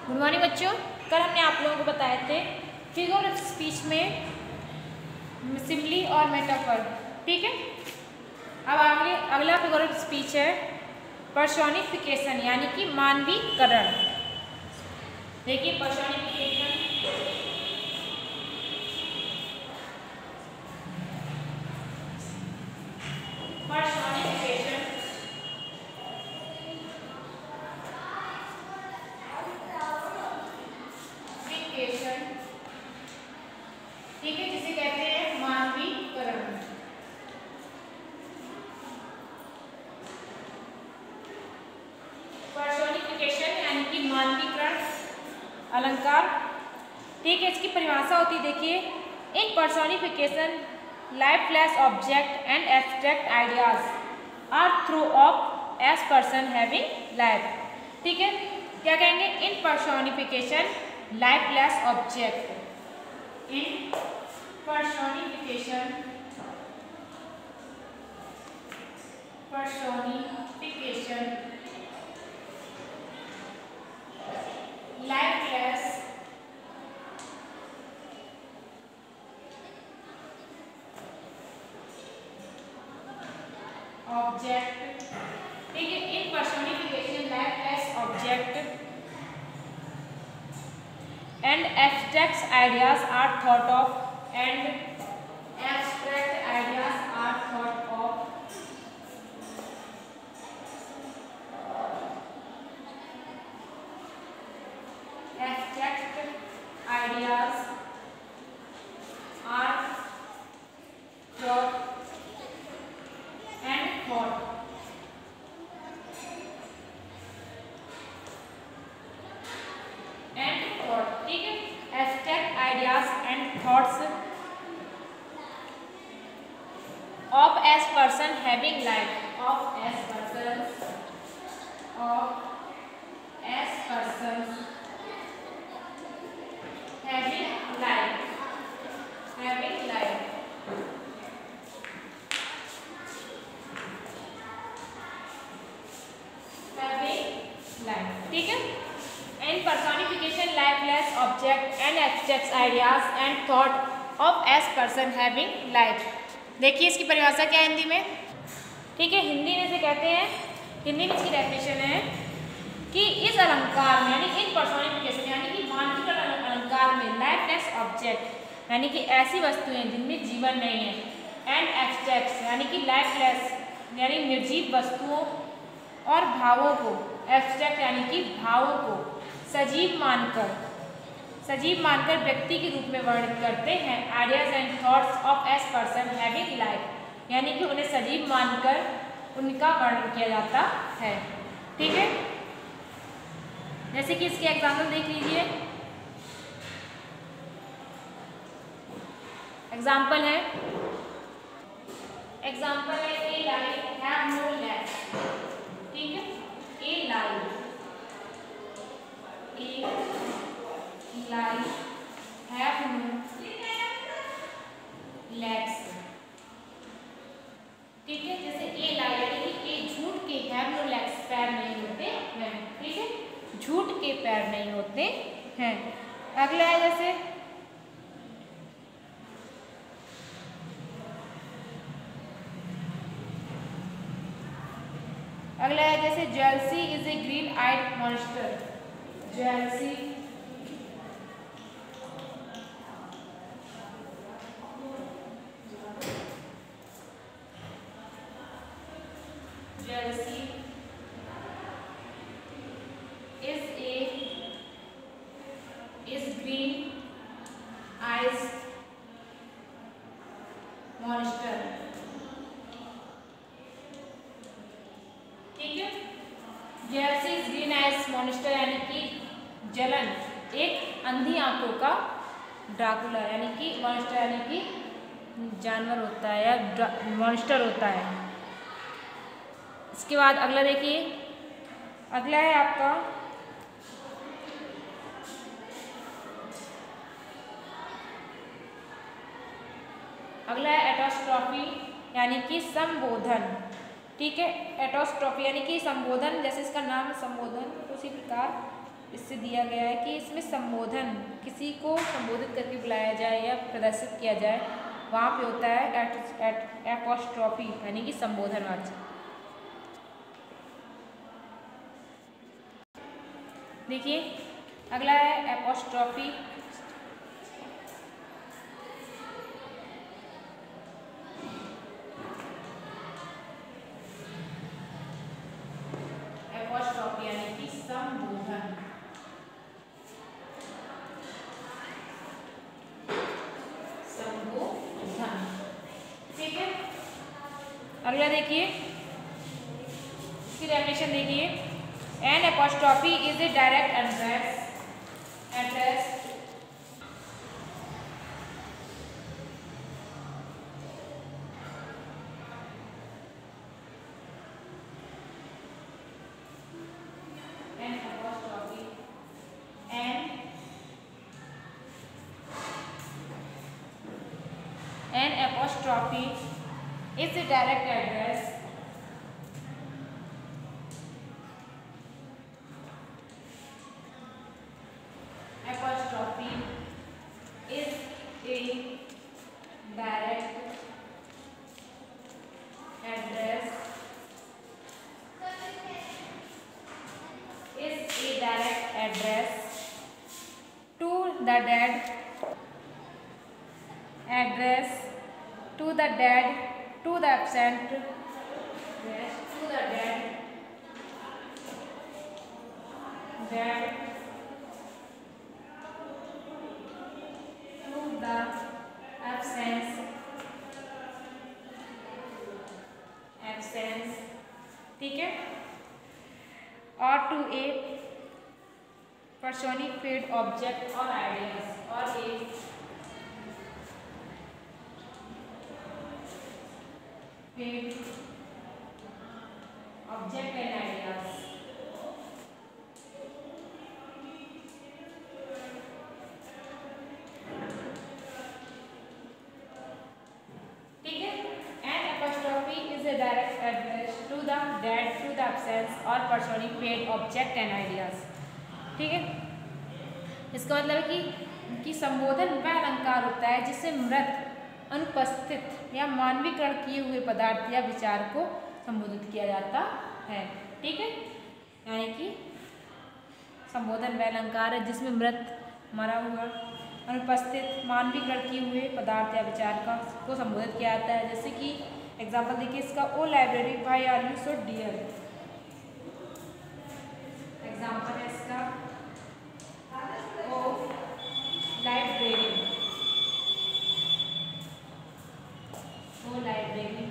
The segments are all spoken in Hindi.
गुड मॉर्निंग बच्चों। कल हमने आप लोगों को बताए थे फिगर ऑफ स्पीच में सिम्बली और मेटाफर। ठीक है, अब अगला फिगर ऑफ स्पीच है पर्सोनिफिकेशन यानी कि मानवीकरण। देखिए पर्सोनिफिकेशन ठीक है, जिसे कहते हैं मानवीकरण। पर्सोनिफिकेशन यानी कि मानवीकरण अलंकार। ठीक है, इसकी परिभाषा होती है, देखिए in personification lifeless object and abstract ideas are through of as person having life. ठीक है, क्या कहेंगे, in personification lifeless object, in personification lifeless object। ठीक है, इन personification lifeless object and abstract ideas are thought of and abstract ideas are thought of abstract ideas are thought and thought ठीक है, abstract ideas and thoughts of as person having life, of as persons having life, ठीक है, and personification lifeless object and abstract ideas and thought of as person having life। देखिए इसकी परिभाषा क्या है हिंदी में। ठीक है, हिंदी में से कहते हैं, हिंदी में इसकी डेफिनेशन है कि इस अलंकार में यानी इन पर्सोनिफिकेशन यानी कि मानवीकरण अलंकार में लाइफलेस ऑब्जेक्ट यानी कि ऐसी वस्तुएं जिनमें जीवन नहीं है, एंड एब्स्ट्रैक्ट यानी कि लाइफलेस यानी निर्जीव वस्तुओं और भावों को, एब्स्ट्रैक्ट यानी कि भावों को सजीव मानकर व्यक्ति के रूप में वर्णित करते हैं। Ideas and thoughts of S person having life यानी कि उन्हें सजीव मानकर उनका वर्णन किया जाता है। ठीक है, जैसे कि इसके एग्जाम्पल देख लीजिए। एग्जाम्पल है ए लाइन हैव नो लेग्स। ठीक है, ए लाइन have no legs। ठीक है, जैसे ए लाई यानी कि ए झूठ के have no legs पैर नहीं होते हैं। ठीक है, झूठ के पैर नहीं होते हैं। अगला है जैसे jealousy is a green eyed monster. Jealousy is green eyes monster। ठीक है, jealousy is green eyes monster यानी कि जलन एक अंधी आंखों का ड्राकुला यानी कि मॉन्स्टर यानी कि जानवर होता है या मॉन्स्टर होता है। इसके बाद अगला देखिए, अगला है आपका अगला है एटोस्ट्रॉफी यानी कि संबोधन। ठीक है, एटोस्ट्रॉफी यानी कि संबोधन, जैसे इसका नाम है संबोधन, तो उसी प्रकार इससे दिया गया है कि इसमें संबोधन, किसी को संबोधित करके बुलाया जाए या प्रदर्शित किया जाए, वहाँ पे होता है एपोस्ट्रोफी यानी कि संबोधन वाचक। देखिए अगला है एपोस्ट्रोफी। एपोस्ट्रोफी यानी कि संबोधन। ठीक है, अगला देखिए, इसकी डेफिनेशन देखिए। An apostrophe is a direct address An apostrophe is a direct address to the dead, to the dead, to the absent, to the dead, to the absence, ठीक है, और to a personified object or ideas, और a object and ideas। ठीक है, an apostrophe is a direct address to the dead, to the absence or personified object and ideas। ठीक है, इसका मतलब है कि संबोधन वह अलंकार होता है जिससे मृत, अनुपस्थित या मानवीकरण किए हुए पदार्थ या विचार को संबोधित किया जाता है। ठीक है, यानी कि संबोधन वह अलंकार है जिसमें मृत, मरा हुआ, अनुपस्थित, मानवीकरण किए हुए पदार्थ या विचार को संबोधित किया जाता है। जैसे कि एग्जाम्पल देखिए इसका, O library why are you so dear. Example है इसका, O library, O library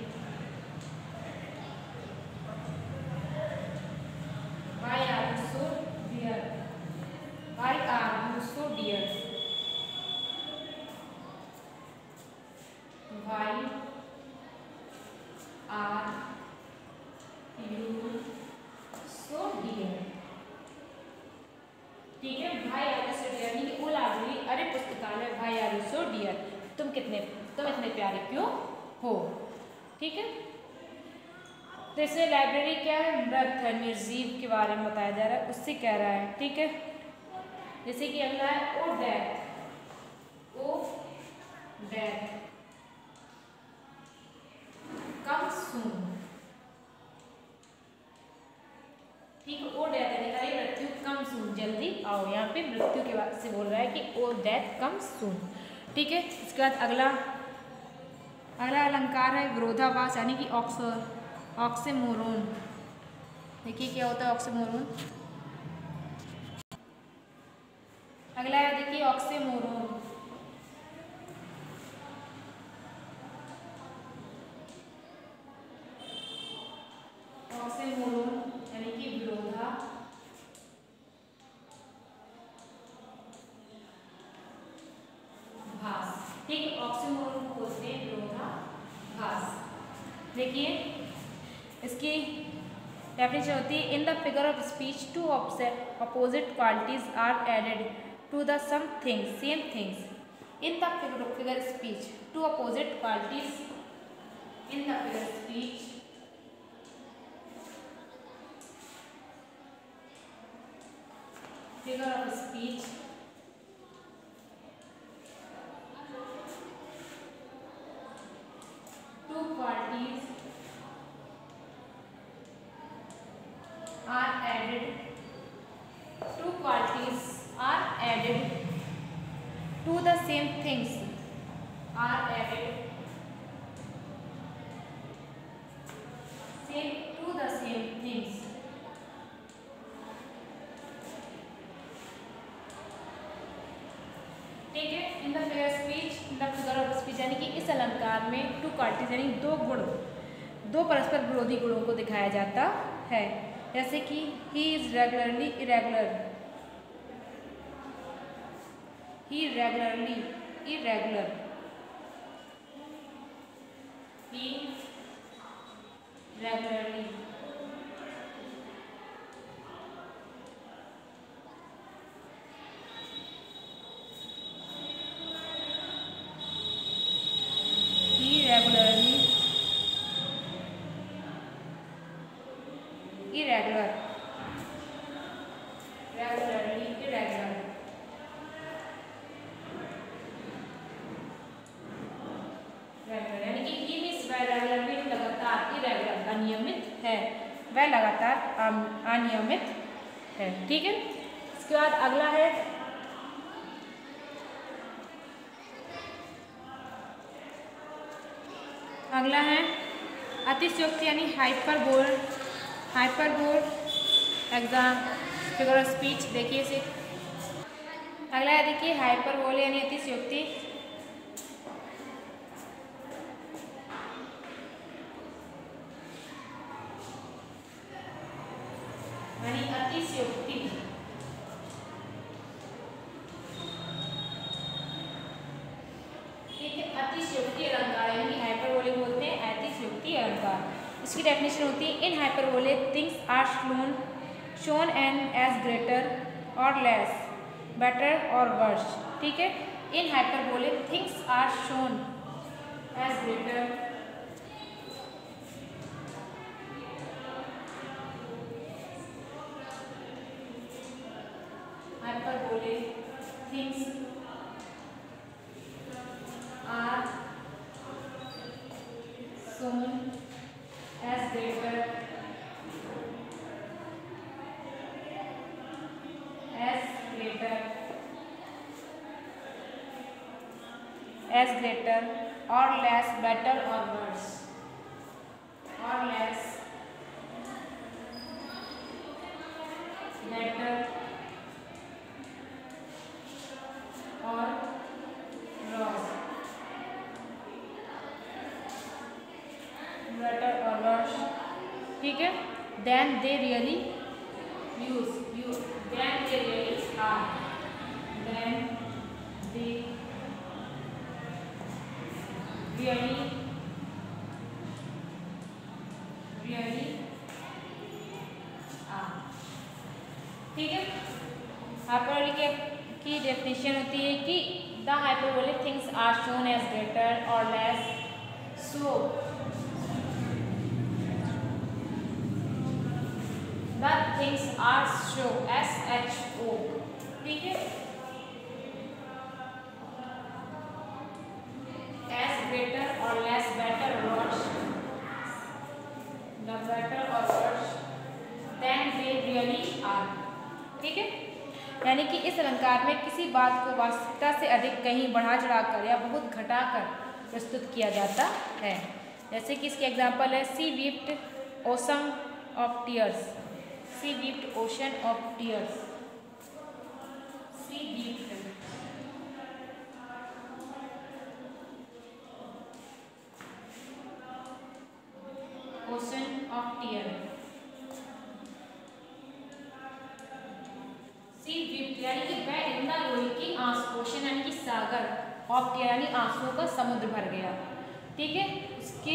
why are you so dear, why are you so dear, why are you so dear. ठीक है, भाई आर यू सो डियर यानी कि ओ लाइब्रेरी, अरे पुस्तकालय, भाई आर यू सो डियर, तुम इतने प्यारे क्यों हो। ठीक है, तो इसमें लाइब्रेरी क्या है, मृत है, निर्जीव के बारे में बताया जा रहा है, उससे कह रहा है। ठीक है, जैसे कि अगला है ओ डेथ, ओ डेथ कम सून। ठीक है, ओ डेथ यानी अरे मृत्यु कम सून, जल्दी आओ। यहाँ पे मृत्यु के बाद से बोल रहा है कि ओ डेथ कम सून। ठीक है, इसके बाद अगला अलंकार है विरोधाभास यानी कि ऑक्सीमोरोन। देखिए क्या होता है ऑक्सीमोरोन। अगला है देखिए ऑक्सीमोरोन। ऑक्सीमोरोन यानी कि विरोधाभास। ठीक है, ऑक्सीमोरोन को बोलते हैं विरोधाभास। देखिए इसकी डेफिनेशन होती है, in the figure of speech two opposite qualities are added to the some things same things. In the figure speech two opposite qualities, in the figure speech figure of speech two qualities are added two qualities are added to the same things are added same to the same things ठीक है। In the figure speech in the figure of speech यानी कि इस अलंकार में टू क्वालिटीज यानी दो गुण, दो परस्पर विरोधी गुणों को दिखाया जाता है। जैसे कि he is regularly irregular, he regularly irregular, he regularly irregular, regularly irregular, regular यानी कि ही मीन्स वह रेगुलरली लगातार, इरेगुलर अनियमित है, वह लगातार अनियमित है। ठीक है। इसके बाद अगला है अतिशयोक्ति यानी hyperbole, exam figure of speech देखिए इसे। अगला है देखिए हाइपरबोल यानी अतिशयोक्ति, अतिशयोक्ति ठीक है। अतिशयोक्ति अलंकार यानी हाइपरबोले बोलते हैं अतिशयोक्ति अलंकार। इसकी डेफिनेशन होती है in hyperbole things are shown and as greater और लेस, बेटर और वर्स। ठीक है। In hyperbole things are shown as greater hyperbole things are shown as greater or less, better or worse, or less, better और worse, better or worse। ठीक है। then they really then they really are, then they really are। ठीक है। हाइपरबोले की डेफिनेशन होती है कि the hyperbolic things are shown as greater और less, so the things are show SHO। ठीक है। एज ग्रेटर और less, better worse, the better और worse, then they really are. ठीक है। यानी कि इस अलंकार में किसी बात को वास्तविकता से अधिक कहीं बढ़ा चढ़ाकर या बहुत घटाकर प्रस्तुत किया जाता है। जैसे कि इसके एग्जाम्पल है she wept ocean of tears, she wept ocean of tears, she wept ocean of tear, यानी कि वह इंदा रोई की आंसू, ओशन यानी कि सागर, ऑफ टीयर यानी आंसुओं का समुद्र भर गया। ठीक है। उसके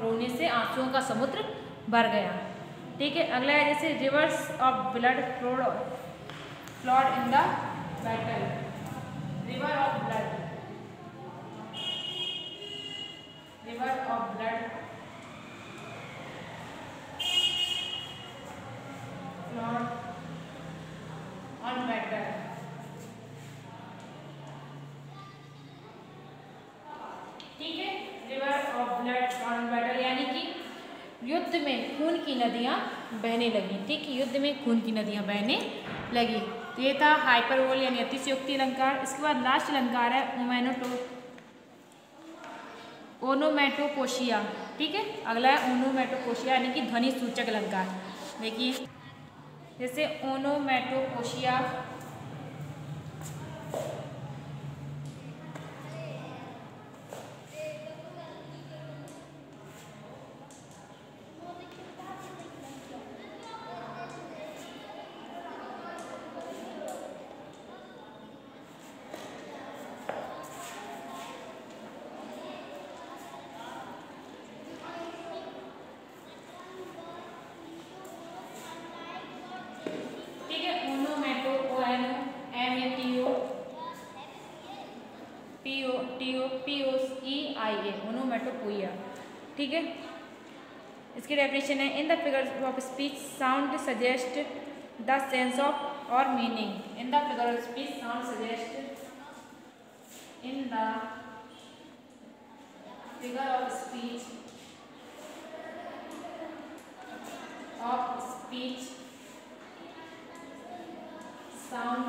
रोने से आंसुओं का समुद्र भर गया। ठीक है। अगला है जैसे reverse of blood flawed in the battle, river of blood flawed battle, ठीक है। River of blood form battle यानी कि युद्ध में खून की नदियां बहने लगी, ठीक है, युद्ध में खून की नदियां बहने लगी। तो ये था हाइपरबोल यानी अतिशयोक्ति अलंकार। इसके बाद लास्ट अलंकार है ओनोमेटोपोशिया, ठीक है। अगला है ओनोमेटोपोशिया यानी कि ध्वनि सूचक अलंकार। देखिए जैसे ओनोमेटोपोशिया ओनोमेटोपोइया, ठीक है। इसकी डेफिनेशन है in the figure of speech sound suggest the sense of और meaning. In the figure of speech sound suggest in the figure of speech sound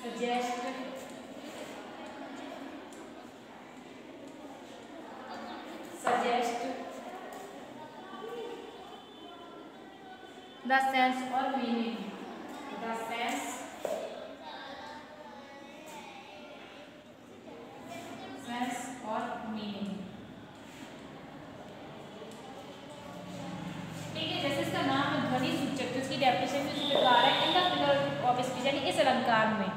suggest the sense or meaning, the sense or meaning, ठीक है। जैसे इसका नाम है ध्वनि सूचक, तो इसकी डेफिनेशन भी इसी प्रकार है in the figure of speech यानी इस अलंकार में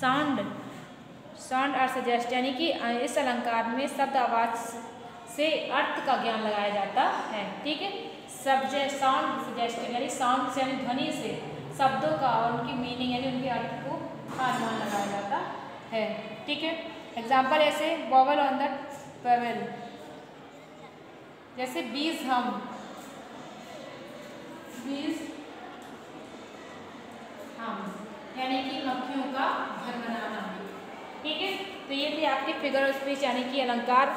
साउंड और सजेस्ट यानी कि इस अलंकार में शब्द आवाज से अर्थ का ज्ञान लगाया जाता है, ठीक है। सब्जेक्ट साउंड सजेस्ट यानी साउंड से यानी ध्वनि से शब्दों का और उनकी मीनिंग यानी उनके अर्थ को अनुमान लगाया जाता है, ठीक है। एग्जाम्पल ऐसे वॉवल ऑन द ट्वेल, जैसे बीज हम यानी कि मक्खियों का घर बनाना, ठीक है। तो ये थे आपके फिगर ऑफ स्पीच यानी कि अलंकार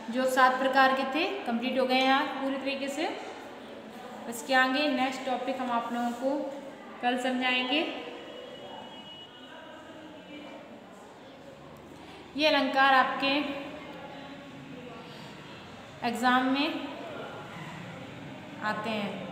जो 7 प्रकार के थे, कंप्लीट हो गए यहाँ पूरी तरीके से। इसके आगे नेक्स्ट टॉपिक हम आप लोगों को कल समझाएंगे। ये अलंकार आपके एग्जाम में आते हैं।